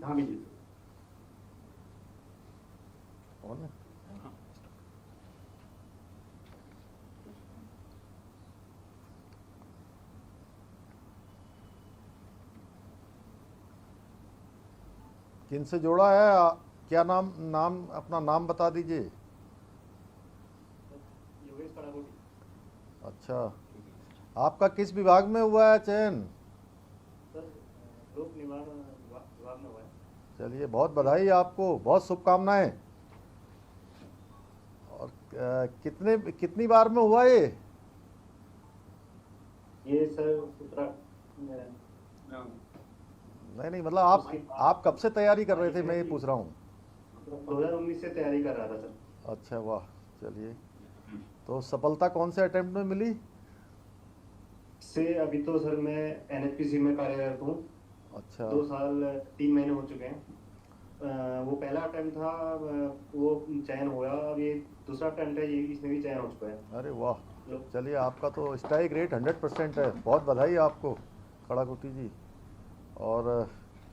धामी जी। कौन है? किन से जोड़ा है? क्या नाम नाम अपना नाम बता दीजिए। योगेश कड़ाकोटी। अच्छा, आपका किस विभाग में हुआ है चयन? सर लोक निर्माण विभाग में हुआ है। चलिए, बहुत बधाई आपको, बहुत शुभकामनाएं। और कितनी बार में हुआ ये? ये सर उत्तराखंड नहीं, मतलब आप कब से तैयारी कर रहे थे, मैं ये पूछ रहा हूँ। 2019 से तैयारी कर रहा था सर। अच्छा, वाह। चलिए, तो सफलता कौन से अटेम्प्ट में मिली? से अभी तो सर मैं एनएचपीसी में कार्यरत हूँ। अच्छा, 2 साल 3 महीने हो चुके हैं। वो पहला अटेम्प्ट था, वो चयन हुआ। अब ये दूसरा अटेम्प्ट है, ये इसमें भी चयन हो चुका है। अरे वाह। चलिए, आपका तो स्ट्राइक रेट 100% है। बहुत बधाई आपको कड़ाकोटी जी। और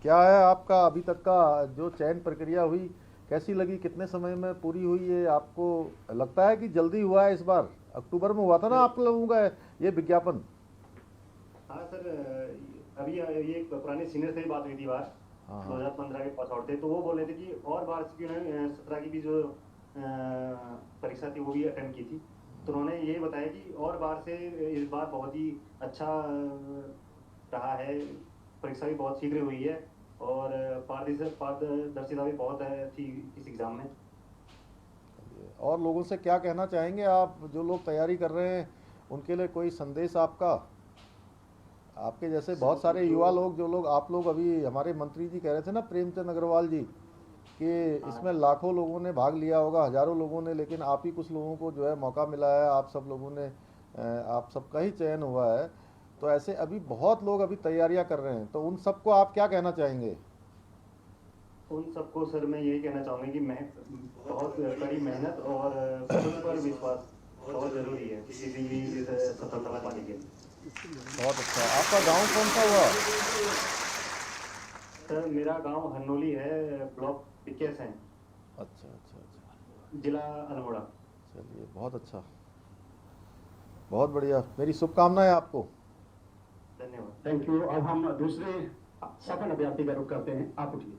क्या है आपका अभी तक का जो चयन प्रक्रिया हुई, कैसी लगी? कितने समय में पूरी हुई? ये आपको लगता है कि जल्दी हुआ है? इस बार अक्टूबर में हुआ था ना आप लोगों का ये विज्ञापन? हाँ सर, अभी ये एक पुराने सीनियर से बात हुई थी बार। हाँ, 2015 के पास आउट थे, तो वो बोल रहे थे कि और बार से उन्होंने 17 की भी जो परीक्षा थी वो भी अटेम्प्ट की थी। तो उन्होंने ये बताया कि और बार से इस बार बहुत ही अच्छा रहा है। परीक्षा भी बहुत शीघ्र हुई है और पारदर्शिता भी बहुत थी इस एग्जाम में। और लोगों से क्या कहना चाहेंगे आप, जो लोग तैयारी कर रहे हैं उनके लिए कोई संदेश आपका? आपके जैसे बहुत सारे युवा लोग, जो लोग आप लोग अभी हमारे मंत्री जी कह रहे थे ना, प्रेमचंद अग्रवाल जी, कि इसमें लाखों लोगों ने भाग लिया होगा, हजारों लोगों ने, लेकिन आप ही कुछ लोगों को जो है मौका मिला है, आप सब लोगों ने, आप सबका ही चयन हुआ है। तो ऐसे अभी बहुत लोग अभी तैयारियां कर रहे हैं, तो उन सबको आप क्या कहना चाहेंगे? उन सबको सर मैं यही कहना चाहूँगा कि बहुत कड़ी मेहनत और खुद पर विश्वास बहुत जरूरी है किसी भी सफलता पाने के लिए। बहुत अच्छा। आपका गांव कौन सा हुआ? सर मेरा गांव हरनोली है, ब्लॉक 21 है, अच्छा अच्छा अच्छा। जिला अल्मोड़ा। चलिए, बहुत अच्छा, बहुत बढ़िया। मेरी शुभकामनाएं आपको। धन्यवाद। Thank you. अब हम दूसरे सफल अभ्यर्थी का रुख करते हैं। आप उठिए।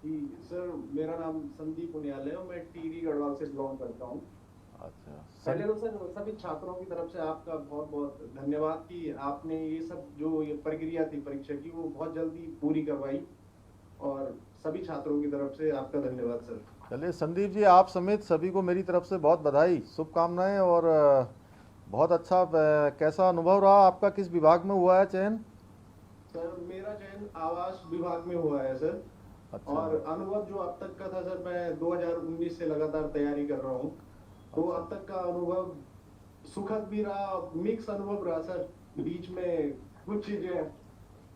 जी सर, मेरा नाम संदीप उनियाल है और मैं टीरी गढ़वाल से बिलोंग करता हूँ। अच्छा, पहले तो सर सभी छात्रों की तरफ से आपका बहुत बहुत धन्यवाद कि आपने ये सब जो ये प्रक्रिया थी परीक्षा की वो बहुत जल्दी पूरी करवाई, और सभी छात्रों की तरफ से आपका धन्यवाद सर। चलिए संदीप जी, आप समेत सभी को मेरी तरफ से बहुत बधाई, शुभकामनाएं। और बहुत अच्छा। कैसा अनुभव रहा आपका? किस विभाग में हुआ है चयन? सर मेरा चयन आवास विभाग में हुआ है सर। अच्छा। और अनुभव जो अब तक का था सर, मैं 2019 से लगातार तैयारी कर रहा हूँ, तो अब तक का अनुभव सुखद भी रहा, मिक्स अनुभव रहा सर। बीच में कुछ चीजें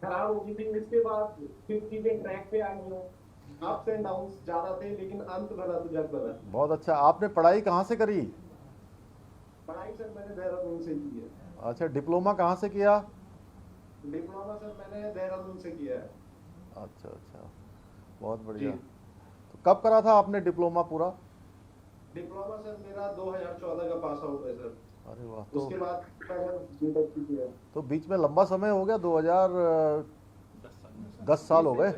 खराब हो गई थी, इसके बाद फिर चीजें ट्रैक पे आ गई। अप्स एंड डाउन्स ज्यादा थे, लेकिन अंत भला तो जग भला। बहुत अच्छा। आपने पढ़ाई कहाँ से करी? पढ़ाई सर मैंने देहरादून से की है। अच्छा, डिप्लोमा कहाँ से किया? डिप्लोमा सर मैंने देहरादून से किया है। अच्छा अच्छा, बहुत बढ़िया। जी। तो कब करा था आपने डिप्लोमा पूरा? डिप्लोमा सर मेरा 2014 का पास आउट है सर। अरे वाह। तो उसके बाद मैंने बीटेक किया है। तो बीच में लंबा समय हो गया, 10 साल हो गए।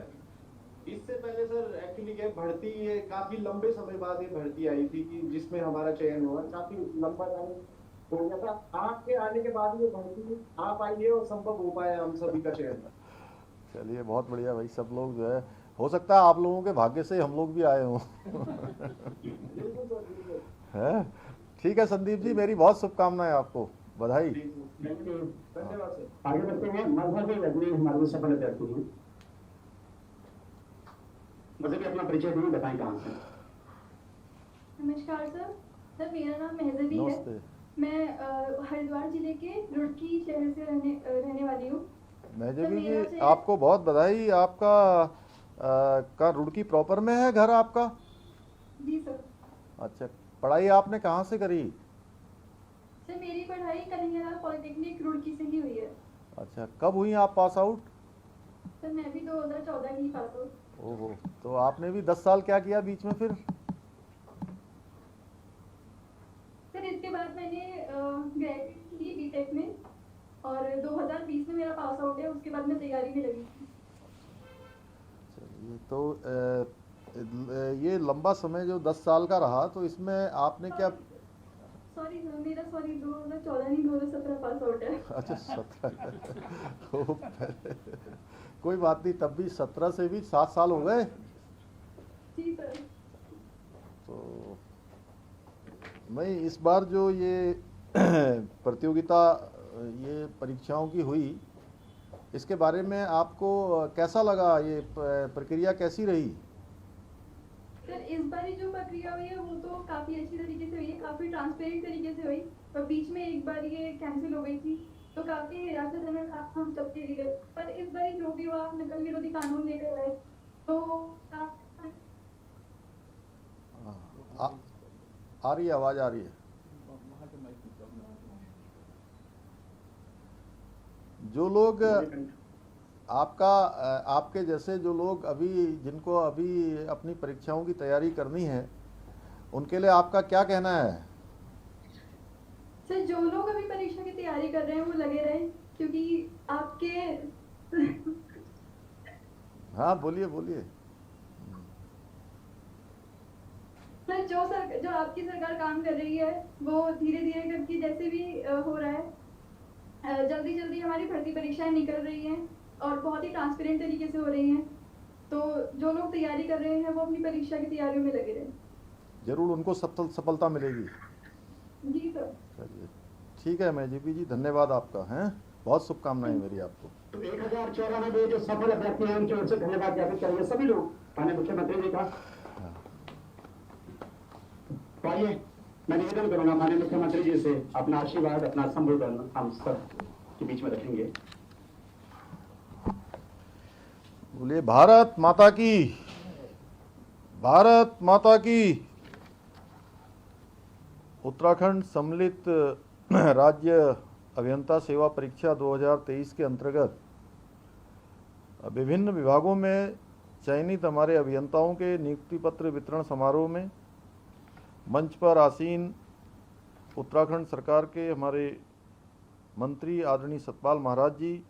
इससे पहले सर एक्चुअली क्या भर्ती, ये काफी लंबे समय बाद ये भर्ती आई थी कि जिसमें हमारा चयन हुआ। काफी लंबा टाइम हो गया था, आपके आने के बाद ये भर्ती आ पाई है और संभव हो पाया हम सभी का चयन। चलिए, बहुत बढ़िया भाई। सब लोग जो है, हो सकता है आप लोगों के भाग्य से हम लोग भी आए हों। बिल्कुल सर, बिल्कुल। है। ठीक है संदीप जी, मेरी बहुत शुभकामनाएं आपको, बधाई। धन्यवाद सर। आगे बढ़ते हैं। मधुर भी अग्नि हमारे सफल अभ्यर्थी हैं। मतलब अपना परिचय नहीं बताएं कहाँ से। नमस्कार सर। सर मेरा नाम मेहजबी है। नमस्ते। मैं हरिद्वार जिले के रुड़की शहर से रहने वाली हूँ। मेहजबी मेरा जी, से- आपको बहुत बधाई। आपका का रुड़की प्रॉपर में है घर आपका? जी सर। अच्छा, पढ़ाई आपने कहाँ से करी? सर मेरी पढ़ाई कन्हैयालाल पॉलिटेक्निक रुड़की से ही हुई है। अच्छा, कब हुई आप पास आउट? सर मैं भी 2014 की पास आउट। ओहो, तो आपने भी 10 साल क्या किया बीच में फिर? सर इसके बाद मैंने ग्रेजुएट की बीटेक में और 2020 में मेरा पास आउट है, उसके बाद मैं तैयारी में लगी थी। चलिए, तो ये लंबा समय जो 10 साल का रहा, तो इसमें आपने क्या? सॉरी सर, मेरा 2014 नहीं 2017 पास आउट है। अच्छा 17 कोई बात नहीं, तब भी 17 से भी 7 साल हो गए। जी सर। तो नहीं, इस बार जो ये प्रतियोगिता, ये परीक्षाओं की हुई, इसके बारे में आपको कैसा लगा? ये प्रक्रिया कैसी रही? सर इस बार जो प्रक्रिया हुई है वो तो काफ़ी अच्छी तरीके से हुई है, काफ़ी ट्रांसपेरेंट तरीके से हुई, पर बीच में एक बार ये कैंसिल हो गई थी तो काफ़ी निराशाजनक था हम सबके लिए। पर इस बार जो भी हुआ, नकल विरोधी कानून लेकर आए तो आ रही है, आवाज़ आ रही है। जो लोग आपके जैसे जो लोग अभी, जिनको अभी अपनी परीक्षाओं की तैयारी करनी है, उनके लिए आपका क्या कहना है? सर जो लोग अभी परीक्षा की तैयारी कर रहे हैं वो लगे रहे, क्योंकि आपके हाँ बोलिए बोलिए। सर जो आपकी सरकार काम कर रही है वो धीरे धीरे करके जैसे भी हो रहा है, जल्दी जल्दी हमारी भर्ती परीक्षाएं निकल रही हैं और बहुत ही ट्रांसपेरेंट तरीके से हो रही हैं, तो जो लोग तैयारी कर रहे हैं वो अपनी परीक्षा की तैयारियों में लगे रहें। जरूर उनको सफलता मिलेगी। जी सर। चलिए ठीक है मैजीपी जी, धन्यवाद आपका, हैं, बहुत शुभकामनाएं मेरी आपको। 1094 जो सफल अभ्यर्थी हैं उनकी ओर से धन्यवाद ज्ञापित करेंगे सभी लोग माननीय मुख्यमंत्री जी का। तो आइए मैं निवेदन करूंगा माननीय मुख्यमंत्री जी से अपना आशीर्वाद, अपना संबोधन हम सब के बीच में रखेंगे। बोलिए भारत माता की, भारत माता की। उत्तराखंड सम्मिलित राज्य अभियंता सेवा परीक्षा 2023 के अंतर्गत विभिन्न विभागों में चयनित हमारे अभियंताओं के नियुक्ति पत्र वितरण समारोह में मंच पर आसीन उत्तराखंड सरकार के हमारे मंत्री आदरणीय सतपाल महाराज जी,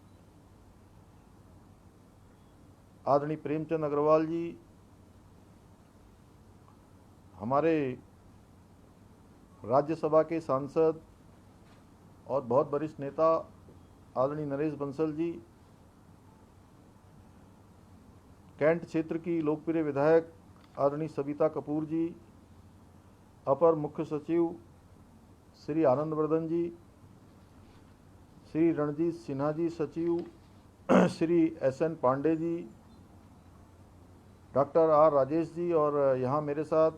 आदरणीय प्रेमचंद अग्रवाल जी, हमारे राज्यसभा के सांसद और बहुत वरिष्ठ नेता आदरणीय नरेश बंसल जी, कैंट क्षेत्र की लोकप्रिय विधायक आदरणीय सविता कपूर जी, अपर मुख्य सचिव श्री आनंदवर्धन जी, श्री रणजीत सिन्हा जी सचिव, Shri SN Pandey ji, doctor R Rajesh ji, और यहाँ मेरे साथ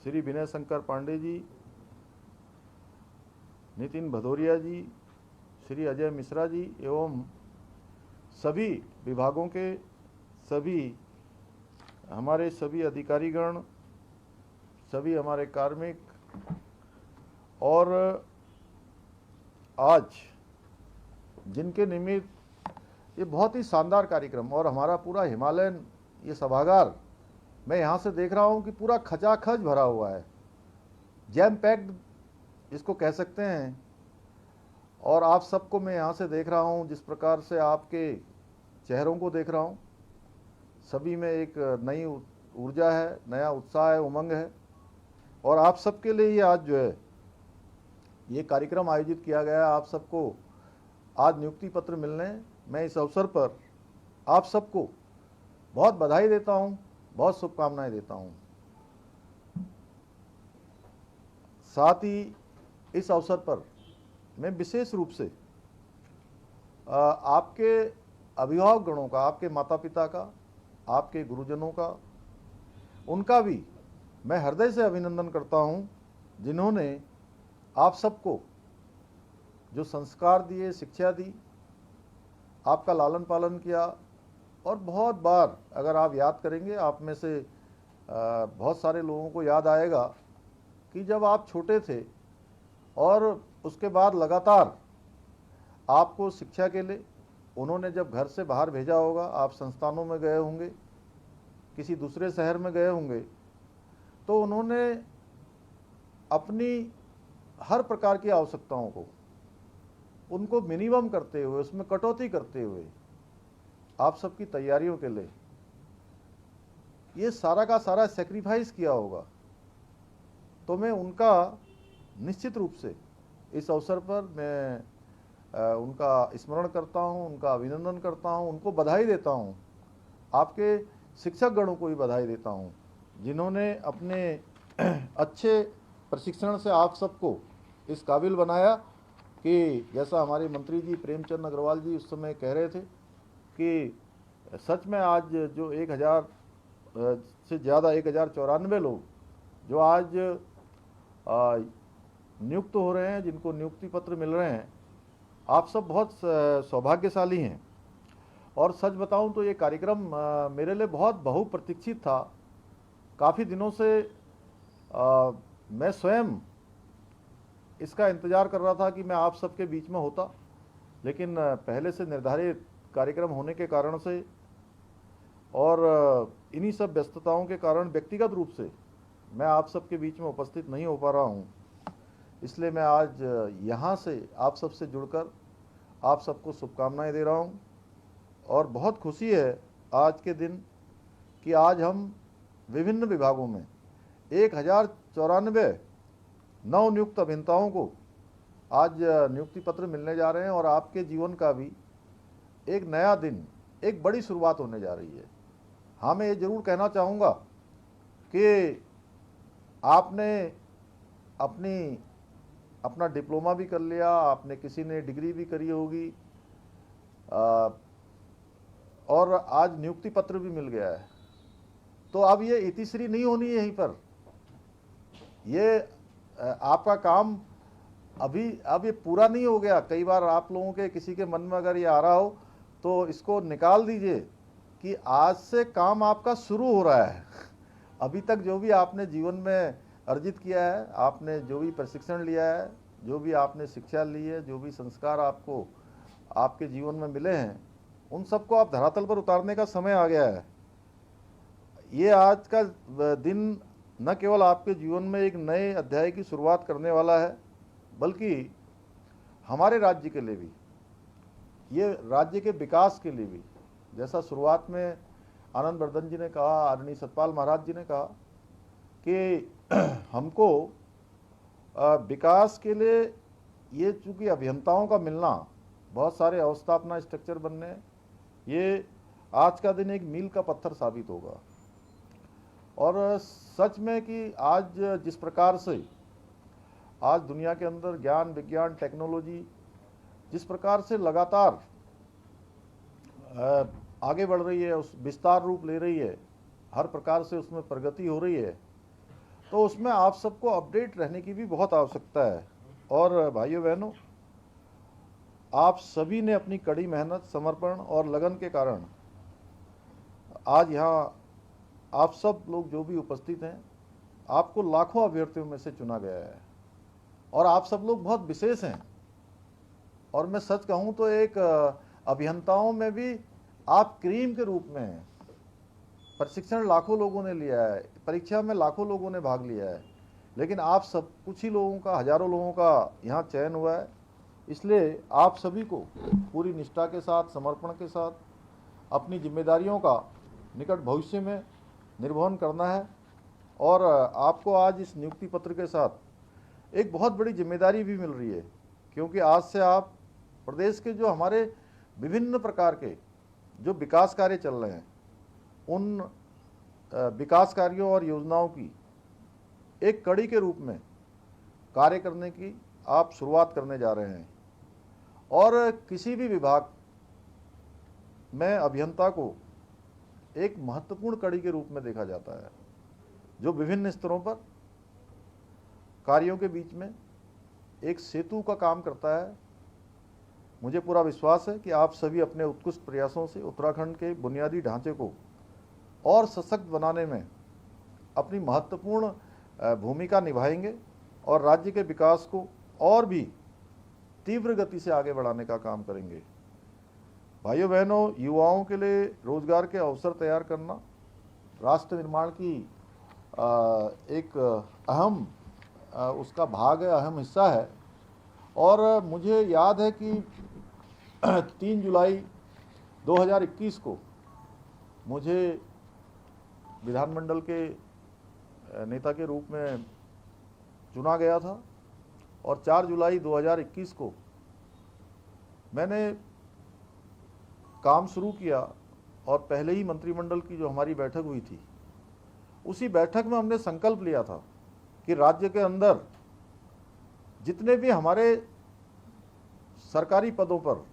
श्री विनय शंकर पांडे जी, नितिन भदौरिया जी, श्री अजय मिश्रा जी एवं सभी विभागों के सभी हमारे सभी अधिकारीगण, सभी हमारे कार्मिक, और आज जिनके निमित्त ये बहुत ही शानदार कार्यक्रम, और हमारा पूरा हिमालयन ये सभागार मैं यहाँ से देख रहा हूँ कि पूरा खचाखच भरा हुआ है, जैम पैक्ड जिसको कह सकते हैं। और आप सबको मैं यहाँ से देख रहा हूँ, जिस प्रकार से आपके चेहरों को देख रहा हूँ, सभी में एक नई ऊर्जा है, नया उत्साह है, उमंग है। और आप सबके लिए ये आज जो है ये कार्यक्रम आयोजित किया गया है, आप सबको आज नियुक्ति पत्र मिलने, मैं इस अवसर पर आप सबको बहुत बधाई देता हूँ, बहुत शुभकामनाएं देता हूँ। साथ ही इस अवसर पर मैं विशेष रूप से आपके अभिभावक गणों का, आपके माता पिता का, आपके गुरुजनों का, उनका भी मैं हृदय से अभिनंदन करता हूँ, जिन्होंने आप सबको जो संस्कार दिए, शिक्षा दी, आपका लालन पालन किया। और बहुत बार अगर आप याद करेंगे, आप में से बहुत सारे लोगों को याद आएगा कि जब आप छोटे थे और उसके बाद लगातार आपको शिक्षा के लिए, उन्होंने जब घर से बाहर भेजा होगा, आप संस्थानों में गए होंगे, किसी दूसरे शहर में गए होंगे, तो उन्होंने अपनी हर प्रकार की आवश्यकताओं को उनको मिनिमम करते हुए, उसमें कटौती करते हुए आप सबकी तैयारियों के लिए ये सारा का सारा सेक्रीफाइस किया होगा। तो मैं उनका निश्चित रूप से इस अवसर पर मैं उनका स्मरण करता हूं, उनका अभिनंदन करता हूं, उनको बधाई देता हूं। आपके शिक्षक गणों को भी बधाई देता हूं, जिन्होंने अपने अच्छे प्रशिक्षण से आप सबको इस काबिल बनाया कि जैसा हमारे मंत्री जी प्रेमचंद अग्रवाल जी उस समय कह रहे थे कि सच में आज जो 1000 से ज़्यादा 1094 लोग जो आज नियुक्त हो रहे हैं, जिनको नियुक्ति पत्र मिल रहे हैं, आप सब बहुत सौभाग्यशाली हैं। और सच बताऊं तो ये कार्यक्रम मेरे लिए बहुत बहुप्रतीक्षित था। काफ़ी दिनों से मैं स्वयं इसका इंतज़ार कर रहा था कि मैं आप सबके बीच में होता, लेकिन पहले से निर्धारित कार्यक्रम होने के कारण से और इन्हीं सब व्यस्तताओं के कारण व्यक्तिगत रूप से मैं आप सबके बीच में उपस्थित नहीं हो पा रहा हूं। इसलिए मैं आज यहाँ से आप सबसे जुड़कर आप सबको शुभकामनाएं दे रहा हूं। और बहुत खुशी है आज के दिन कि आज हम विभिन्न विभागों में 1094 नवनियुक्त अभियंताओं को आज नियुक्ति पत्र मिलने जा रहे हैं और आपके जीवन का भी एक नया दिन, एक बड़ी शुरुआत होने जा रही है। हाँ, मैं ये जरूर कहना चाहूँगा कि आपने अपना डिप्लोमा भी कर लिया, आपने किसी ने डिग्री भी करी होगी और आज नियुक्ति पत्र भी मिल गया है। तो अब ये इतिश्री नहीं होनी है यहीं पर। ये आपका काम अब ये पूरा नहीं हो गया। कई बार आप लोगों के किसी के मन में अगर ये आ रहा हो तो इसको निकाल दीजिए कि आज से काम आपका शुरू हो रहा है। अभी तक जो भी आपने जीवन में अर्जित किया है, आपने जो भी प्रशिक्षण लिया है, जो भी आपने शिक्षा ली है, जो भी संस्कार आपको आपके जीवन में मिले हैं, उन सबको आप धरातल पर उतारने का समय आ गया है। ये आज का दिन न केवल आपके जीवन में एक नए अध्याय की शुरुआत करने वाला है, बल्कि हमारे राज्य के लिए भी, ये राज्य के विकास के लिए भी, जैसा शुरुआत में आनंद वर्धन जी ने कहा, आदरणीय सतपाल महाराज जी ने कहा कि हमको विकास के लिए ये चूँकि अभियंताओं का मिलना, बहुत सारे अवस्थापना स्ट्रक्चर बनने, ये आज का दिन एक मील का पत्थर साबित होगा। और सच में कि आज जिस प्रकार से आज दुनिया के अंदर ज्ञान विज्ञान टेक्नोलॉजी जिस प्रकार से लगातार आगे बढ़ रही है, उस विस्तार रूप ले रही है, हर प्रकार से उसमें प्रगति हो रही है, तो उसमें आप सबको अपडेट रहने की भी बहुत आवश्यकता है। और भाइयों बहनों, आप सभी ने अपनी कड़ी मेहनत, समर्पण और लगन के कारण आज यहाँ आप सब लोग जो भी उपस्थित हैं, आपको लाखों अभ्यर्थियों में से चुना गया है और आप सब लोग बहुत विशेष हैं। और मैं सच कहूँ तो एक अभियंताओं में भी आप क्रीम के रूप में हैं। प्रशिक्षण लाखों लोगों ने लिया है, परीक्षा में लाखों लोगों ने भाग लिया है, लेकिन आप सब कुछ ही लोगों का, हजारों लोगों का यहाँ चयन हुआ है। इसलिए आप सभी को पूरी निष्ठा के साथ, समर्पण के साथ अपनी जिम्मेदारियों का निकट भविष्य में निर्वहन करना है। और आपको आज इस नियुक्ति पत्र के साथ एक बहुत बड़ी जिम्मेदारी भी मिल रही है, क्योंकि आज से आप प्रदेश के जो हमारे विभिन्न प्रकार के जो विकास कार्य चल रहे हैं, उन विकास कार्यों और योजनाओं की एक कड़ी के रूप में कार्य करने की आप शुरुआत करने जा रहे हैं। और किसी भी विभाग में अभियंता को एक महत्वपूर्ण कड़ी के रूप में देखा जाता है, जो विभिन्न स्तरों पर कार्यों के बीच में एक सेतु का काम करता है। मुझे पूरा विश्वास है कि आप सभी अपने उत्कृष्ट प्रयासों से उत्तराखंड के बुनियादी ढांचे को और सशक्त बनाने में अपनी महत्वपूर्ण भूमिका निभाएंगे और राज्य के विकास को और भी तीव्र गति से आगे बढ़ाने का काम करेंगे। भाइयों बहनों, युवाओं के लिए रोजगार के अवसर तैयार करना राष्ट्र निर्माण की एक अहम उसका भाग है, अहम हिस्सा है। और मुझे याद है कि 3 जुलाई 2021 को मुझे विधानमंडल के नेता के रूप में चुना गया था और 4 जुलाई 2021 को मैंने काम शुरू किया और पहले ही मंत्रिमंडल की जो हमारी बैठक हुई थी, उसी बैठक में हमने संकल्प लिया था कि राज्य के अंदर जितने भी हमारे सरकारी पदों पर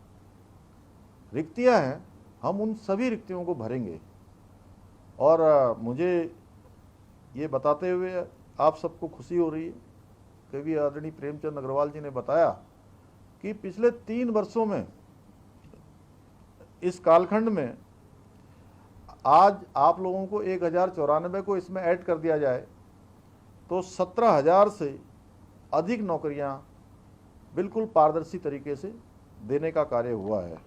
रिक्तियां हैं, हम उन सभी रिक्तियों को भरेंगे। और मुझे ये बताते हुए आप सबको खुशी हो रही है कि भी आदरणीय प्रेमचंद अग्रवाल जी ने बताया कि पिछले 3 वर्षों में, इस कालखंड में, आज आप लोगों को 1094 को इसमें ऐड कर दिया जाए तो 17,000 से अधिक नौकरियां बिल्कुल पारदर्शी तरीके से देने का कार्य हुआ है।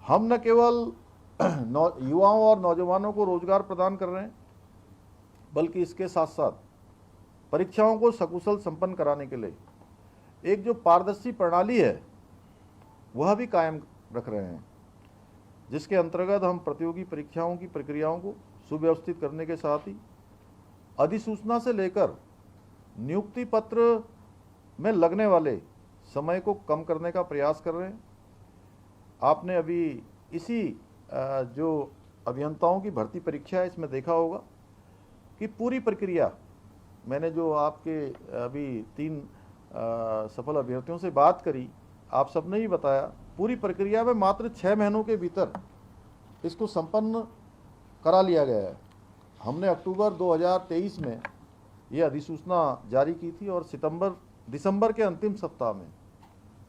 हम न केवल युवाओं और नौजवानों को रोजगार प्रदान कर रहे हैं, बल्कि इसके साथ साथ परीक्षाओं को सकुशल संपन्न कराने के लिए एक जो पारदर्शी प्रणाली है वह भी कायम रख रहे हैं, जिसके अंतर्गत हम प्रतियोगी परीक्षाओं की प्रक्रियाओं को सुव्यवस्थित करने के साथ ही अधिसूचना से लेकर नियुक्ति पत्र में लगने वाले समय को कम करने का प्रयास कर रहे हैं। आपने अभी इसी जो अभियंताओं की भर्ती परीक्षा है, इसमें देखा होगा कि पूरी प्रक्रिया, मैंने जो आपके अभी 3 सफल अभ्यर्थियों से बात करी, आप सबने ही बताया, पूरी प्रक्रिया में मात्र 6 महीनों के भीतर इसको संपन्न करा लिया गया है। हमने अक्टूबर 2023 में ये अधिसूचना जारी की थी और दिसंबर के अंतिम सप्ताह में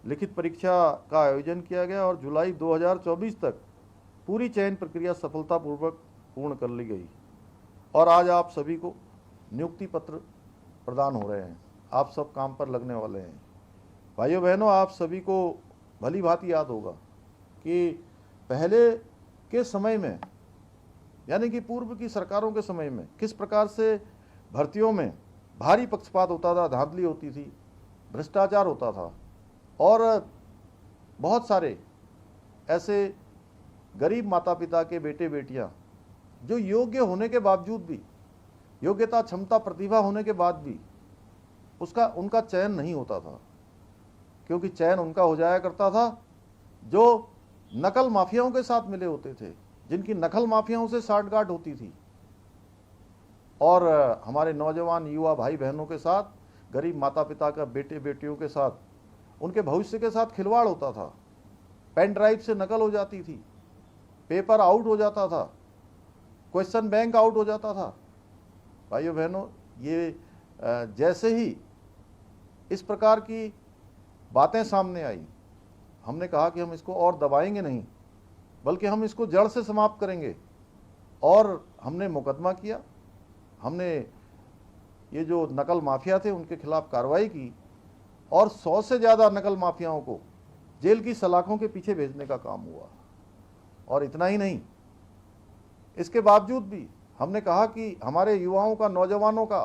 लिखित परीक्षा का आयोजन किया गया और जुलाई 2024 तक पूरी चयन प्रक्रिया सफलतापूर्वक पूर्ण कर ली गई और आज आप सभी को नियुक्ति पत्र प्रदान हो रहे हैं, आप सब काम पर लगने वाले हैं। भाइयों बहनों, आप सभी को भली भांति याद होगा कि पहले के समय में, यानी कि पूर्व की सरकारों के समय में, किस प्रकार से भर्तियों में भारी पक्षपात होता था, धांधली होती थी, भ्रष्टाचार होता था और बहुत सारे ऐसे गरीब माता पिता के बेटे बेटियां जो योग्य होने के बावजूद भी, योग्यता, क्षमता, प्रतिभा होने के बाद भी उनका चयन नहीं होता था, क्योंकि चयन उनका हो जाया करता था जो नकल माफियाओं के साथ मिले होते थे, जिनकी नकल माफियाओं से साठगांठ होती थी और हमारे नौजवान युवा भाई बहनों के साथ, गरीब माता पिता का बेटे बेटियों के साथ, उनके भविष्य के साथ खिलवाड़ होता था। पेन ड्राइव से नकल हो जाती थी, पेपर आउट हो जाता था, क्वेश्चन बैंक आउट हो जाता था। भाइयों बहनों, ये जैसे ही इस प्रकार की बातें सामने आई, हमने कहा कि हम इसको और दबाएंगे नहीं, बल्कि हम इसको जड़ से समाप्त करेंगे और हमने मुकदमा किया। हमने ये जो नकल माफिया थे उनके खिलाफ कार्रवाई की और 100 से ज़्यादा नकल माफियाओं को जेल की सलाखों के पीछे भेजने का काम हुआ। और इतना ही नहीं, इसके बावजूद भी हमने कहा कि हमारे युवाओं का, नौजवानों का,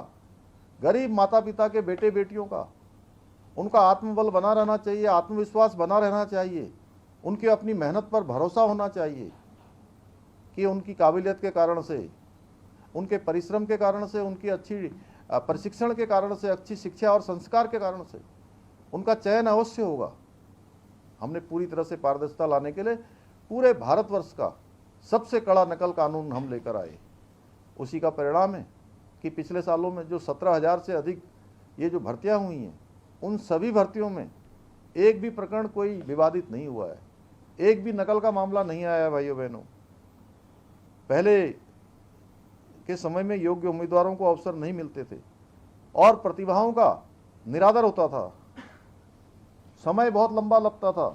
गरीब माता पिता के बेटे बेटियों का, उनका आत्मबल बना रहना चाहिए, आत्मविश्वास बना रहना चाहिए, उनकी अपनी मेहनत पर भरोसा होना चाहिए कि उनकी काबिलियत के कारण से, उनके परिश्रम के कारण से, उनकी अच्छी प्रशिक्षण के कारण से, अच्छी शिक्षा और संस्कार के कारण से उनका चयन अवश्य होगा। हमने पूरी तरह से पारदर्शिता लाने के लिए पूरे भारतवर्ष का सबसे कड़ा नकल कानून हम लेकर आए। उसी का परिणाम है कि पिछले सालों में जो 17,000 से अधिक ये जो भर्तियां हुई हैं, उन सभी भर्तियों में एक भी प्रकरण कोई विवादित नहीं हुआ है, एक भी नकल का मामला नहीं आया है। भाइयों बहनों, पहले के समय में योग्य उम्मीदवारों को अवसर नहीं मिलते थे और प्रतिभाओं का निरादर होता था, समय बहुत लंबा लगता था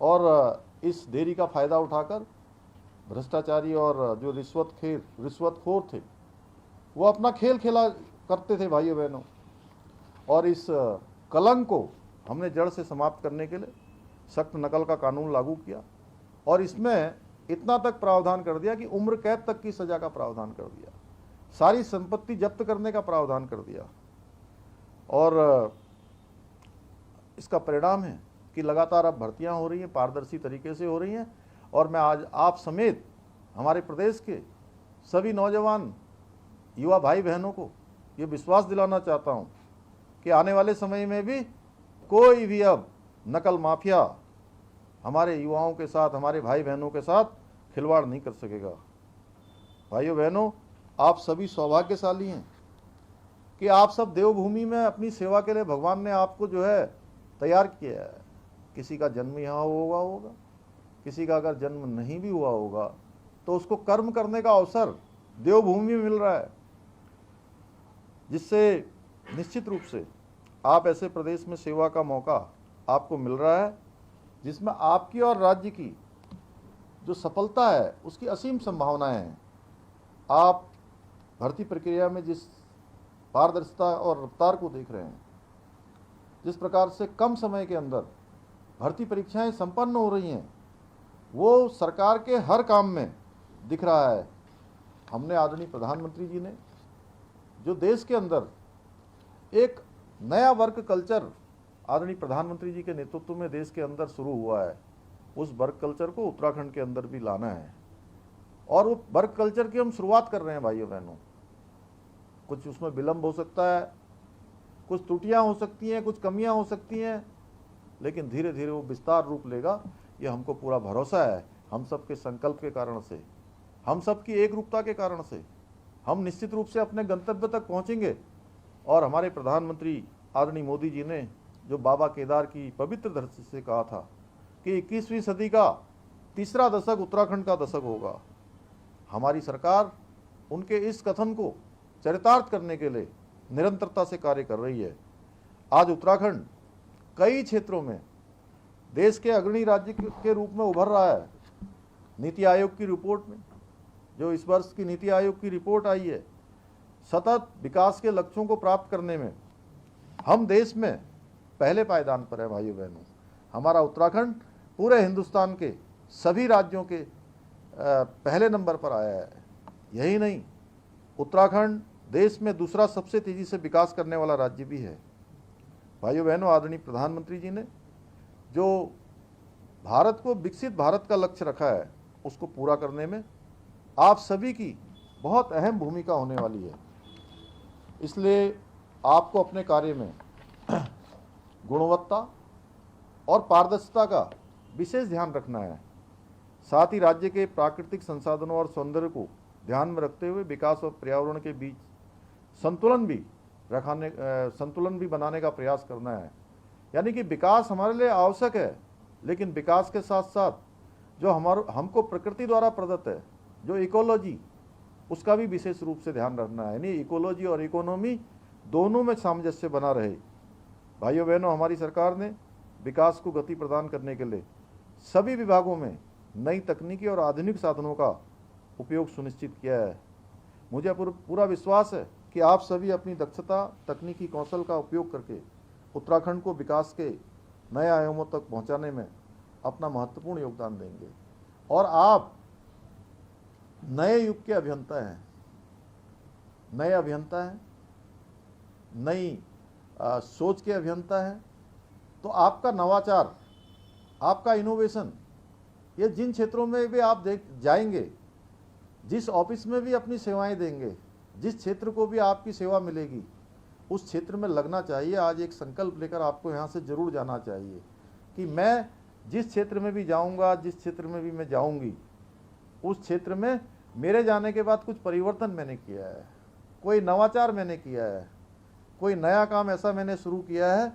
और इस देरी का फायदा उठाकर भ्रष्टाचारी और जो रिश्वतखोर थे वो अपना खेल खेला करते थे। भाइयों बहनों, और इस कलंक को हमने जड़ से समाप्त करने के लिए सख्त नकल का कानून लागू किया और इसमें इतना तक प्रावधान कर दिया कि उम्र कैद तक की सजा का प्रावधान कर दिया, सारी संपत्ति जब्त करने का प्रावधान कर दिया। और इसका परिणाम है कि लगातार अब भर्तियां हो रही हैं, पारदर्शी तरीके से हो रही हैं। और मैं आज आप समेत हमारे प्रदेश के सभी नौजवान युवा भाई बहनों को ये विश्वास दिलाना चाहता हूं कि आने वाले समय में भी कोई भी अब नकल माफिया हमारे युवाओं के साथ, हमारे भाई बहनों के साथ खिलवाड़ नहीं कर सकेगा। भाइयों बहनों, आप सभी सौभाग्यशाली हैं कि आप सब देवभूमि में अपनी सेवा के लिए भगवान ने आपको जो है तैयार किया है। किसी का जन्म यहाँ होगा, किसी का अगर जन्म नहीं भी हुआ होगा तो उसको कर्म करने का अवसर देवभूमि में मिल रहा है, जिससे निश्चित रूप से आप ऐसे प्रदेश में सेवा का मौका आपको मिल रहा है जिसमें आपकी और राज्य की जो सफलता है उसकी असीम संभावनाएं हैं। आप भर्ती प्रक्रिया में जिस पारदर्शिता और रफ्तार को देख रहे हैं, जिस प्रकार से कम समय के अंदर भर्ती परीक्षाएं संपन्न हो रही हैं, वो सरकार के हर काम में दिख रहा है। हमने आदरणीय प्रधानमंत्री जी ने जो देश के अंदर एक नया वर्क कल्चर आदरणीय प्रधानमंत्री जी के नेतृत्व में देश के अंदर शुरू हुआ है, उस वर्क कल्चर को उत्तराखंड के अंदर भी लाना है। और वो वर्क कल्चर की हम शुरुआत कर रहे हैं भाइयों बहनों। कुछ उसमें विलंब हो सकता है, कुछ त्रुटियां हो सकती हैं, कुछ कमियां हो सकती हैं, लेकिन धीरे धीरे वो विस्तार रूप लेगा, ये हमको पूरा भरोसा है। हम सब के संकल्प के कारण से, हम सब की एक रूपता के कारण से हम निश्चित रूप से अपने गंतव्य तक पहुंचेंगे। और हमारे प्रधानमंत्री आदरणीय मोदी जी ने जो बाबा केदार की पवित्र धरती से कहा था कि 21वीं सदी का तीसरा दशक उत्तराखंड का दशक होगा, हमारी सरकार उनके इस कथन को चरितार्थ करने के लिए निरंतरता से कार्य कर रही है। आज उत्तराखंड कई क्षेत्रों में देश के अग्रणी राज्य के रूप में उभर रहा है। नीति आयोग की रिपोर्ट में, जो इस वर्ष की नीति आयोग की रिपोर्ट आई है, सतत विकास के लक्ष्यों को प्राप्त करने में हम देश में पहले पायदान पर है। भाइयों बहनों, हमारा उत्तराखंड पूरे हिंदुस्तान के सभी राज्यों के पहले नंबर पर आया है। यही नहीं, उत्तराखंड देश में दूसरा सबसे तेजी से विकास करने वाला राज्य भी है। भाइयों बहनों, आदरणीय प्रधानमंत्री जी ने जो भारत को विकसित भारत का लक्ष्य रखा है, उसको पूरा करने में आप सभी की बहुत अहम भूमिका होने वाली है। इसलिए आपको अपने कार्य में गुणवत्ता और पारदर्शिता का विशेष ध्यान रखना है। साथ ही राज्य के प्राकृतिक संसाधनों और सौंदर्य को ध्यान में रखते हुए विकास और पर्यावरण के बीच संतुलन भी बनाने का प्रयास करना है। यानी कि विकास हमारे लिए आवश्यक है, लेकिन विकास के साथ साथ जो हमको प्रकृति द्वारा प्रदत्त है, जो इकोलॉजी, उसका भी विशेष रूप से ध्यान रखना है। यानी इकोलॉजी और इकोनॉमी दोनों में सामंजस्य बना रहे। भाइयों बहनों, हमारी सरकार ने विकास को गति प्रदान करने के लिए सभी विभागों में नई तकनीकी और आधुनिक साधनों का उपयोग सुनिश्चित किया है। मुझे पूरा विश्वास है कि आप सभी अपनी दक्षता, तकनीकी कौशल का उपयोग करके उत्तराखंड को विकास के नए आयामों तक पहुंचाने में अपना महत्वपूर्ण योगदान देंगे। और आप नए युग के अभियंता हैं, नए अभियंता हैं, नई सोच के अभियंता हैं। तो आपका नवाचार, आपका इनोवेशन, ये जिन क्षेत्रों में भी आप जाएंगे, जिस ऑफिस में भी अपनी सेवाएं देंगे, जिस क्षेत्र को भी आपकी सेवा मिलेगी, उस क्षेत्र में लगना चाहिए। आज एक संकल्प लेकर आपको यहाँ से जरूर जाना चाहिए कि मैं जिस क्षेत्र में भी जाऊँगा, जिस क्षेत्र में भी मैं जाऊँगी, उस क्षेत्र में मेरे जाने के बाद कुछ परिवर्तन मैंने किया है, कोई नवाचार मैंने किया है, कोई नया काम ऐसा मैंने शुरू किया है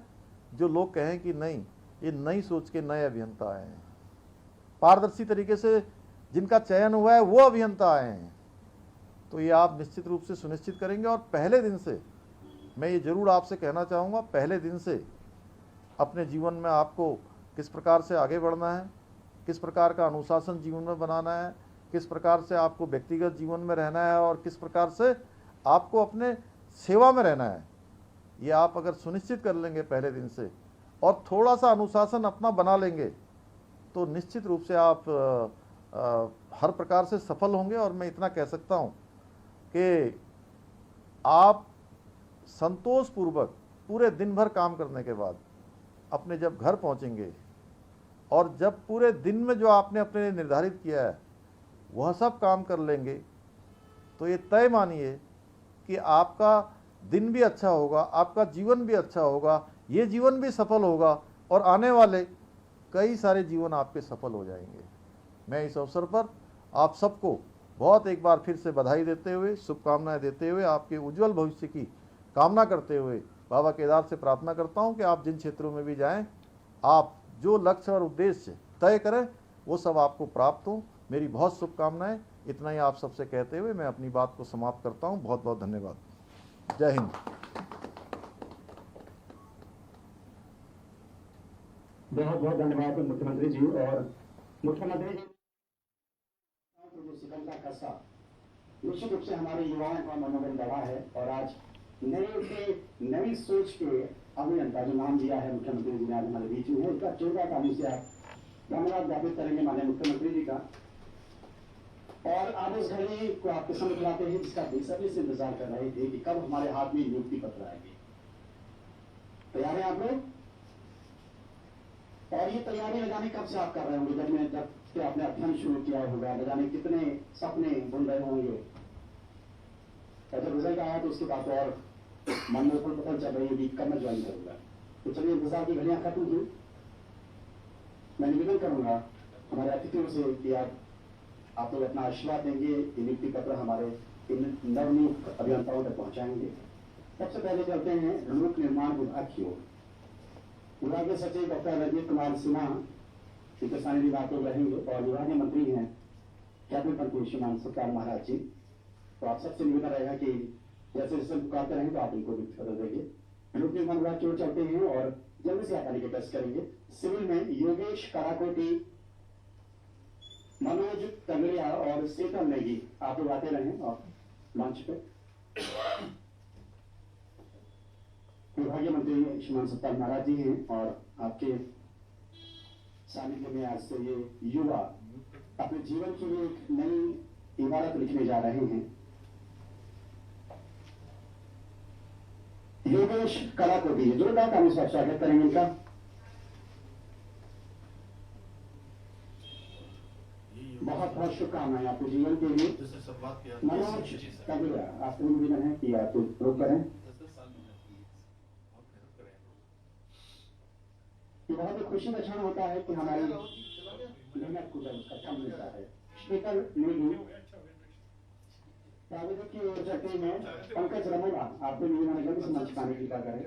जो लोग कहें कि नहीं, ये नई सोच के नए अभियंता आए हैं, पारदर्शी तरीके से जिनका चयन हुआ है वो अभियंता आए हैं। तो ये आप निश्चित रूप से सुनिश्चित करेंगे। और पहले दिन से मैं ये जरूर आपसे कहना चाहूँगा, पहले दिन से अपने जीवन में आपको किस प्रकार से आगे बढ़ना है, किस प्रकार का अनुशासन जीवन में बनाना है, किस प्रकार से आपको व्यक्तिगत जीवन में रहना है और किस प्रकार से आपको अपने सेवा में रहना है, ये आप अगर सुनिश्चित कर लेंगे पहले दिन से, और थोड़ा सा अनुशासन अपना बना लेंगे तो निश्चित रूप से आप हर प्रकार से सफल होंगे। और मैं इतना कह सकता हूं कि आप संतोषपूर्वक पूरे दिन भर काम करने के बाद अपने जब घर पहुंचेंगे और जब पूरे दिन में जो आपने अपने लिए निर्धारित किया है वह सब काम कर लेंगे तो ये तय मानिए कि आपका दिन भी अच्छा होगा, आपका जीवन भी अच्छा होगा, ये जीवन भी सफल होगा और आने वाले कई सारे जीवन आपके सफल हो जाएंगे। मैं इस अवसर पर आप सबको बहुत एक बार फिर से बधाई देते हुए, शुभकामनाएं देते हुए, आपके उज्जवल भविष्य की कामना करते हुए बाबा केदार से प्रार्थना करता हूं कि आप जिन क्षेत्रों में भी जाएं, आप जो लक्ष्य और उद्देश्य तय करें वो सब आपको प्राप्त हो। मेरी बहुत शुभकामनाएं। इतना ही आप सबसे कहते हुए मैं अपनी बात को समाप्त करता हूं। बहुत बहुत धन्यवाद। जय हिंद। बहुत बहुत धन्यवाद मुख्यमंत्री जी। और मुख्यमंत्री जी जो सिकंदर कस्सा निश्चित रूप से हमारे युवाओं का मनोबल बढ़ा है और आज नई सोच के अभियंता जो नाम दिया है मुख्यमंत्री जी ने आज हमारे बीच में है, इसका 14 तारीख से आप धन्यवाद ज्ञापित करेंगे माननीय मुख्यमंत्री जी का। और आप उस घड़ी को आपके समझ लाते हैं जिसका बेसब्री से इंतजार कर रहे थे कि कब हमारे हाथ में नियुक्ति पत्र आएगी। तैयार हैं आप लोग? और ये तैयारी लगाने कब से आप कर रहे होंगे? जब से आपने अध्ययन शुरू किया होगा, न जाने कितने सपने बुन रहे होंगे। और जब रिजल्ट आया तो उसके बाद और मन में ऊपर पता चल रही है कि कब मैं ज्वाइन करूंगा। तो चलिए इंतजार की घड़ियां खत्म हुई। मैं निवेदन करूंगा हमारे अतिथियों से कि आप लोग अपना आशीर्वाद देंगे, नियुक्ति पत्र हमारे इन नवनियुक्त अभियंताओं तक पहुंचाएंगे। सबसे पहले चलते हैं लोक निर्माण विभाग की ओर। विभाग के सचिव डॉक्टर रंजीत कुमार सिन्हा इनके सानिध्य में आप लोग रहेंगे और विभागीय मंत्री हैं कैबिनेट मंत्री श्रीमान सत्यान महाराज जी। तो आप सबसे निवेदन रहेगा कि जैसे जैसे पुकारते रहेंगे तो आप इनको नियुक्त पत्र देंगे। लोक निर्माण विभाग की ओर चलते हैं और जल्दी से आने के टेस्ट करेंगे। सिविल में योगेश कराकोटी, मनोज तंगड़िया और सेतल नेगी आप लोग आते रहे और मंच पे। विभागीय मंत्री श्रीमान सत्यान महाराज जी हैं और आपके सानिध्य में आज से ये युवा अपने जीवन के लिए एक नई इबारत लिखने जा रहे हैं। योगेश कलाकोटी जोरदार ताली से स्वागत करेंगे इनका। बहुत बहुत शुभकामनाएं आपके जीवन के लिए। मनोज तंगड़िया आपसे निवेदन है कि आप रोक करें। ये बहुत ही खुशी का क्षण होता है कि हमारी मेहनत को जब उसका फल मिलता है। शीतल नेगी प्राविधिक की ओर चलते हैं। पंकज रमोला आपको निवेदन जल्दी से मंच पाने की कृपा करें।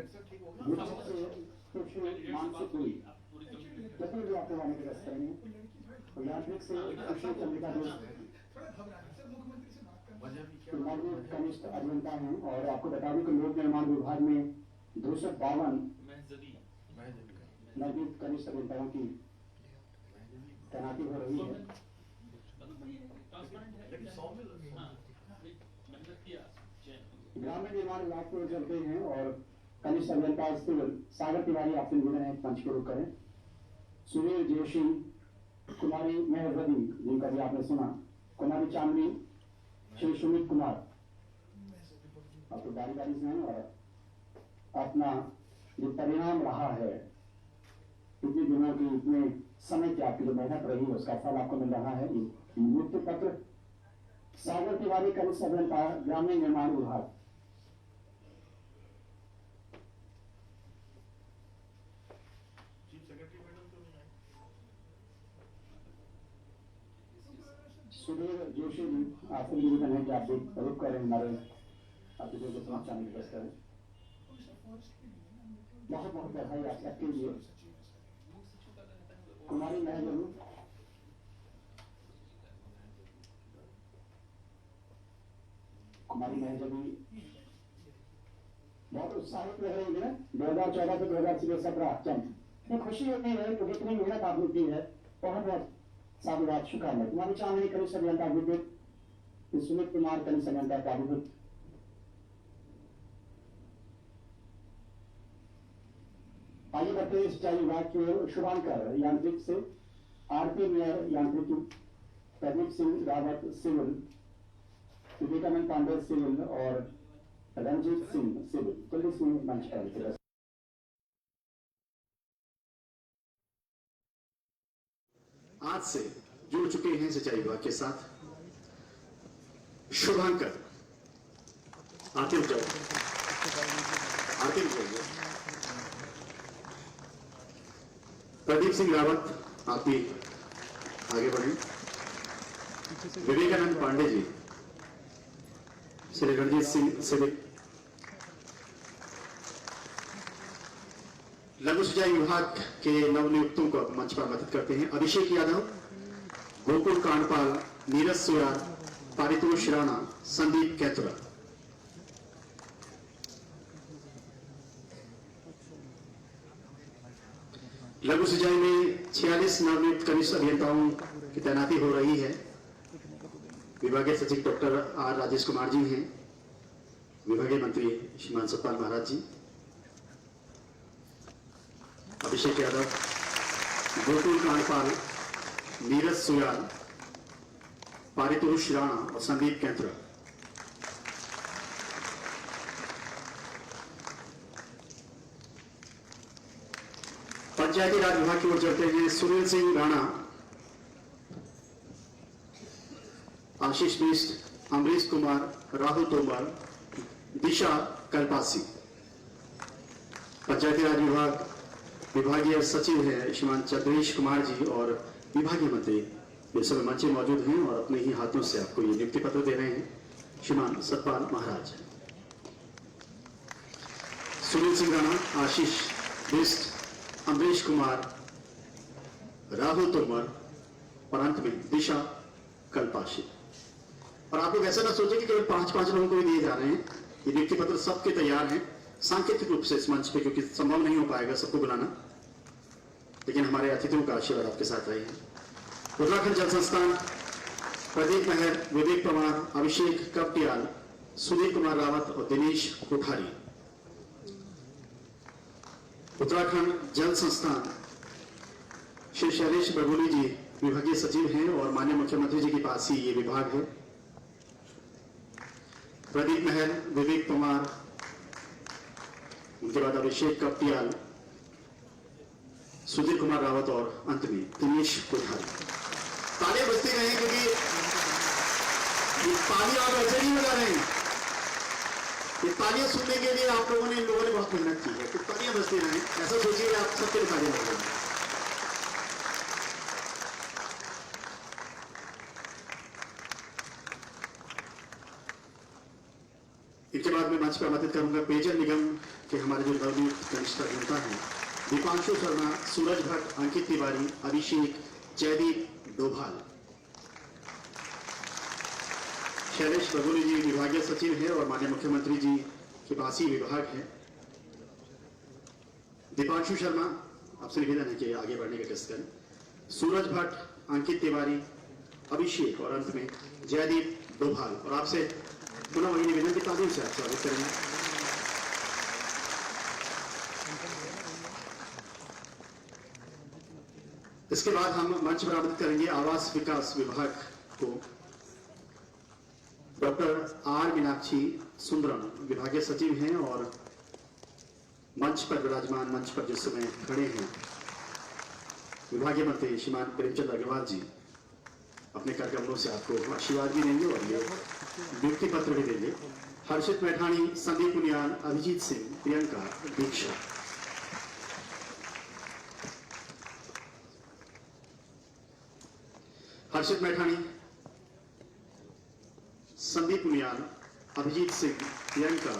मानसिक हुई जल्दी भी आपको आने की रस करेंगे। यांत्रिक से सुशील चंद्रिका कनिष्ठ अभियंता हैं और आपको बता दूं कि लोक निर्माण विभाग में 252 नवनीत कनिष्ठ अभियंताओं की तैनाती हो रही है। ग्रामीण निर्माण विभाग को चलते हैं और कनिष्ठ अभियंता सागर तिवारी आपसे निवेदन है मंच को रोक करें। सुनील जोशी, कुमारी मेहरबी जिनका भी आपने सुना, कुमारी चांदनी, श्री सुमित कुमार आप लोग बारी बारी से हैं और अपना जो परिणाम रहा है इतने दिनों की, इतने समय की आपकी जो मेहनत रही है उसका फल आपको मिल रहा है। नियुक्ति पत्र सागर तिवारी कनिष्ठ अभियंता ग्रामीण निर्माण विभाग। सुधीर जोशी आपसे निवेदन है कि आप रुक करें, हमारे अतिथियों को समाचार पेश करें। बहुत बहुत बधाई आप सबके लिए। कुमारी महजबी, कुमारी महजबी बहुत उत्साहित रह रही है। 2014 से 2017 चंद खुशी होती है कि जितनी मेहनत आपने की है बहुत बहुत साधुवाद शुक्राना। कुमारी चांदनी कनिष्ठ अभियंता विद्युत, सुमित कुमार कनिष्ठ अभियंता प्राविधिक, आगे बढ़ते हैं सिंचाई विभाग की ओर। शुभांकर यांत्रिक से, आरपी मेयर यांत्रिकी, प्रदीप सिंह रावत सिविल, विवेकानंद पांडे सिविल और रंजीत सिंह सिविल। कुल इसमें मंच पर आज से जुड़ चुके हैं सिंचाई विभाग के साथ। शुभांकर आते जाओ, आते जाइए। प्रदीप सिंह रावत आप भी आगे बढ़े। विवेकानंद पांडे जी, श्री रणजीत सिंह सिविल। लघु सिंचाई विभाग के नवनियुक्तों को मंच पर आमंत्रित करते हैं। अभिषेक यादव, गोकुल कांडपाल, नीरज सुयार, पारितोष राणा, संदीप कैथुरा। लघु सिंचाई में 46 नवनियुक्त कनिष्ठ अभियंताओं की तैनाती हो रही है। विभागीय सचिव डॉक्टर आर राजेश कुमार जी हैं, विभागीय मंत्री श्रीमान सतपाल महाराज जी। अभिषेक यादव, गोकुल कांडपाल, नीरज सुयाल, पारितोष राणा और संदीप कैथुरा। पंचायती राज विभाग की ओर चलते हैं। सुनील सिंह राणा, आशीष मिश्र, अमरीश कुमार, राहुल तोमर, दिशा कल्पासी। पंचायती राज विभाग विभागीय सचिव है श्रीमान चंद्रेश कुमार जी और विभागीय मंत्री इस समय मंच में मौजूद हैं और अपने ही हाथों से आपको ये नियुक्ति पत्र दे रहे हैं श्रीमान सतपाल महाराज। सुनील सिंह राणा, आशीष बिस्ट, अमरीश कुमार, राहुल तोमर और अंत में दिशा कल्पाशी। और आप लोग ऐसा ना सोचें कि केवल 5-5 लोगों को ही दिए जा रहे हैं। ये नियुक्ति पत्र सबके तैयार हैं सांकेतिक रूप से इस मंच पे, क्योंकि संभव नहीं हो पाएगा सबको बुलाना, लेकिन हमारे अतिथियों का आशीर्वाद आपके साथ रहे हैं। उत्तराखंड जल संस्थान, प्रदीप मेहर, विवेक पवार, अभिषेक कपटियाल, सुधीर कुमार रावत और दिनेश कोठारी। उत्तराखंड जल संस्थान, श्री शैलेश बरगोली जी विभागीय सचिव हैं और माननीय मुख्यमंत्री जी के पास ही ये विभाग है। प्रदीप मेहर, विवेक पवार, उनके बाद अभिषेक कपटियाल, सुधीर कुमार रावत और अंत में दिनेश कोठारी। तालियां बजती रहें क्योंकि ये तालियां आप ऐसे नहीं बजा रहे हैं। ये तालियां सुनने के लिए आप लोगों ने, इन लोगों ने बहुत मेहनत की है, तो तालियां बजती रहें। ऐसा सोचिए आप सबके लिए तालियां बज रही हैं। इसके बाद मैं मंच पर आमंत्रित करूंगा पेयजल निगम के हमारे जो नवनियुक्त कनिष्ठ अभियंता हैं दीपांशु शर्मा, सूरज भट्ट, अंकित तिवारी, अभिषेक, जयदीप डोभाल। शैलेश बरगोली जी विभागीय सचिव हैं और माननीय मुख्यमंत्री जी के पास ही विभाग है। दीपांशु शर्मा, आपसे निवेदन है कि आगे बढ़ने का टेस्ट करें। सूरज भट्ट, अंकित तिवारी, अभिषेक और अंत में जयदीप डोभाल। और आपसे पुनः वही निवेदन की तालीम से आप स्वागत करेंगे। इसके बाद हम मंच पर आमंत्रित करेंगे आवास विकास विभाग को। डॉक्टर आर मीनाक्षी सुंदरम विभागीय सचिव हैं और मंच पर विराजमान, मंच पर जिस समय खड़े हैं विभागीय मंत्री श्रीमान प्रेमचंद अग्रवाल जी अपने कार्यक्रमों से आपको आशीर्वाद भी देंगे और ये नियुक्ति पत्र भी देंगे। हर्षित मैठाणी, संदीप पुनियाल, अभिजीत सिंह, प्रियंका दीक्षा। हर्षित मैठाणी, संदीप पुनियाल, अभिजीत सिंह, प्रियंका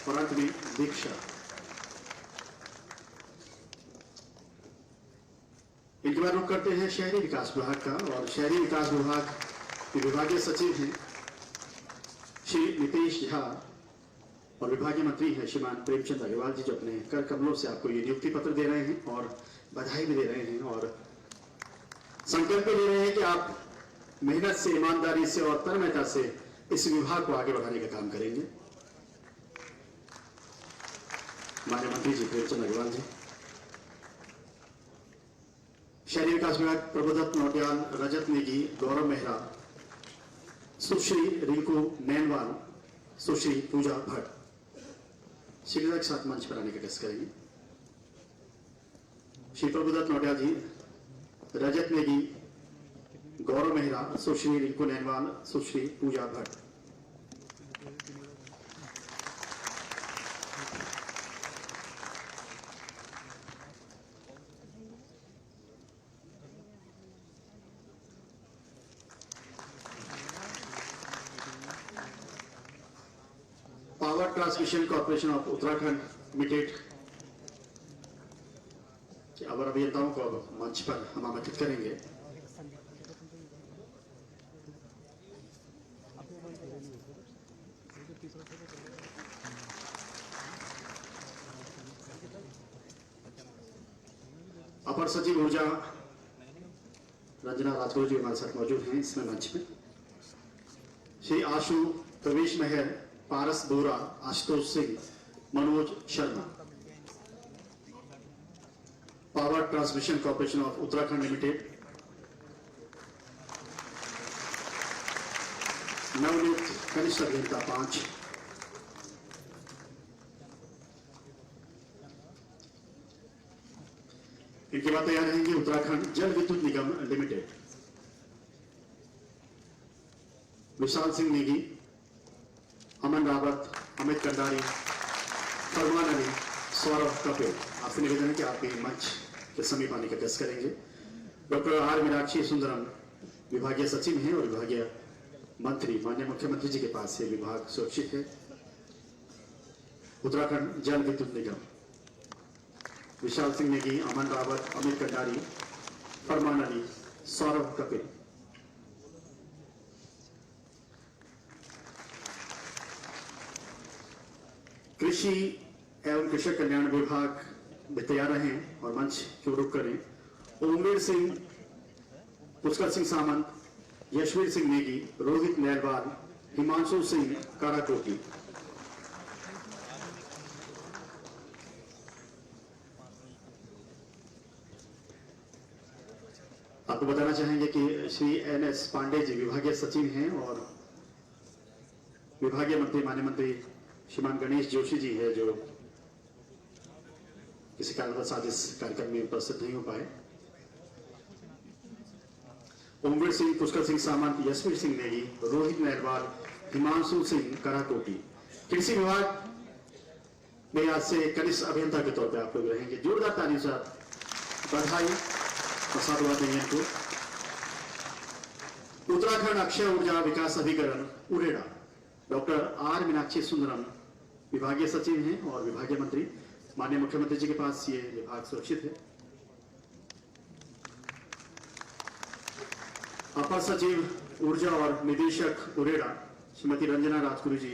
और अंत में दीक्षा। इनके बाद रुख करते हैं शहरी विकास विभाग का और शहरी विकास विभाग के विभागीय सचिव हैं श्री नितेश झा और विभागीय मंत्री हैं श्रीमान प्रेमचंद अग्रवाल जी, जो अपने कर कमलों से आपको ये नियुक्ति पत्र दे रहे हैं और बधाई भी दे रहे हैं और संकल्प ले रहे हैं कि आप मेहनत से, ईमानदारी से और तन्मयता से इस विभाग को आगे बढ़ाने का काम करेंगे। माननीय मंत्री जी प्रेमचंद अग्रवाल जी। शहरी विकास विभाग प्रबोधक नौटियाल, रजत नेगी, गौरव मेहरा, सुश्री रिंकू नैनवाल, सुश्री पूजा भट्ट शीघ्रता के साथ मंच पर आने का टेस्ट करेंगे। Shri Prabodhak Nautiyal ji, Rajat Negi, Gaurav Mehra, Sushri Rinku Nainwal, Sushri Pooja Bhatt. Power transmission corporation of Uttarakhand limited के अवर अभियंताओं को अब मंच पर हम आमंत्रित करेंगे। अपर सचिव ऊर्जा रंजना राजगुरु जी हमारे साथ मौजूद हैं इसमें मंच में। Shri Ashu, Pravesh Mehar, Paras Bora, Ashutosh Singh, Manoj Sharma. Power transmission corporation of Uttarakhand limited, नवनियुक्त कनिष्ठ अभियंता 5। इनके बाद तैयार रहेंगे उत्तराखंड जल विद्युत निगम लिमिटेड, विशाल सिंह नेगी, अमन रावत, अमित कंडारी, फरमान अली, सौरभ कपिल। आपसे निवेदन है कि आप भी मंच के समीप आने का टेस्ट करेंगे। डॉक्टर आर मीनाक्षी सुंदरम विभागीय सचिव हैं और विभागीय मंत्री माननीय मुख्यमंत्री जी के पास ये विभाग सुरक्षित है। उत्तराखंड जल विद्युत निगम, विशाल सिंह नेगी, अमन रावत, अमित कंडारी, फरमान अली, सौरभ कपिल। कृषि एवं कृषक कल्याण विभाग में तैयार रहें और मंच की रुख करें। ओमवीर सिंह, पुष्कर सिंह सामंत, यशवीर सिंह नेगी, रोहित नैरवाल, हिमांशु सिंह काराकोटी। आपको बताना चाहेंगे कि श्री NS पांडे जी विभागीय सचिव हैं और विभागीय मंत्री माननीय मंत्री श्रीमान गणेश जोशी जी है जो किसी कारणवश आज इस कार्यक्रम में उपस्थित नहीं हो पाए। ओमवीर सिंह, पुष्कर सिंह सामंत, यशवीर सिंह नेगी, रोहित नैरवाल, हिमांशु सिंह कराकोटी। कृषि विभाग में आज से कनिष्ठ अभियंता के तौर पर आप लोग रहेंगे। जोरदार तालियों से बधाई और साधुवाद देंगे इनको। उत्तराखंड अक्षय ऊर्जा विकास अभिकरण उरेडा, डॉक्टर आर मीनाक्षी सुंदरम विभागीय सचिव हैं और विभागीय मंत्री माननीय मुख्यमंत्री जी के पास ये विभाग सुरक्षित है। अपर सचिव ऊर्जा और निदेशक उरेडा श्रीमती रंजना राजगुरु जी